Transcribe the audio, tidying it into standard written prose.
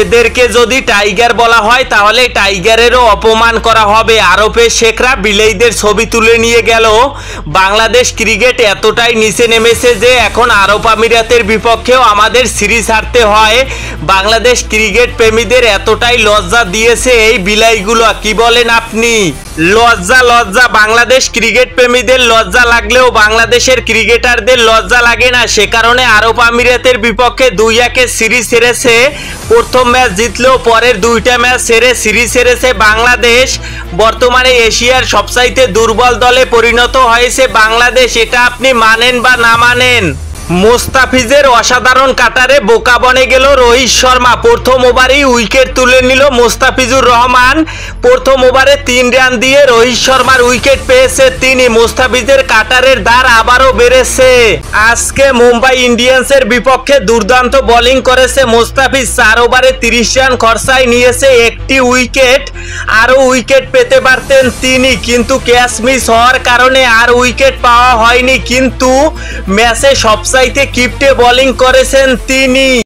এদেরকে যদি টাইগার বলা হয় তাহলে টাইগারেরও অপমান করা হবে। আরবের শেখরা বিলেইদের ছবি তুলে নিয়ে গেল। বাংলাদেশ ক্রিকেট এতটাই নিচে নেমেছে যে এখন আরব আমিরাতের বিপক্ষেও আমাদের সিরিজ হারতে হয়। বাংলাদেশ ক্রিকেট প্রেমীদের এতটাই লজ্জা দিয়েছে এই বিলাইগুলো, কি বলেন আপনি? লজ্জা লজ্জা, বাংলাদেশ ক্রিকেট প্রেমীদের লজ্জা লাগলেও বাংলাদেশের ক্রিকেটারদের লজ্জা লাগে না। সে কারণে আরব আমিরাতের বিপক্ষে 2-1 সিরিজ হেরেছে। প্রথম ম্যাচ জিতলেও পরের 2টা ম্যাচ হেরে সিরিজ হেরেছে বাংলাদেশ। বর্তমানে এশিয়ার সবচাইতে দুর্বল দলে পরিণত হয়েছে বাংলাদেশ। এটা আপনি মানেন বা না মানেন। মোস্তাফিজের অসাধারণ কাটারে বোকা বনে গেল রোহিত শর্মা। প্রথম ওভারেই উইকেট তুলে নিল মোস্তাফিজুর রহমান। প্রথম ওভারে 3 রান দিয়ে রোহিত শর্মার উইকেট পেয়েছে তিনি। মোস্তাফিজের কাটারের ধার আবারও বেড়েছে। আজকে মুম্বাই ইন্ডিয়ান্সের বিপক্ষে দুর্দান্ত বোলিং করেছে মোস্তাফিজ। 4 ওভারে 30 রান খরচায় নিয়েছে একটি উইকেট। আরও উইকেট পেতে পারতেন তিনি, কিন্তু ক্যাচ মিস হওয়ার কারণে আর উইকেট পাওয়া হয়নি। কিন্তু ম্যাচে সবচাইতে কিপ্টে বোলিং করেছেন তিনি।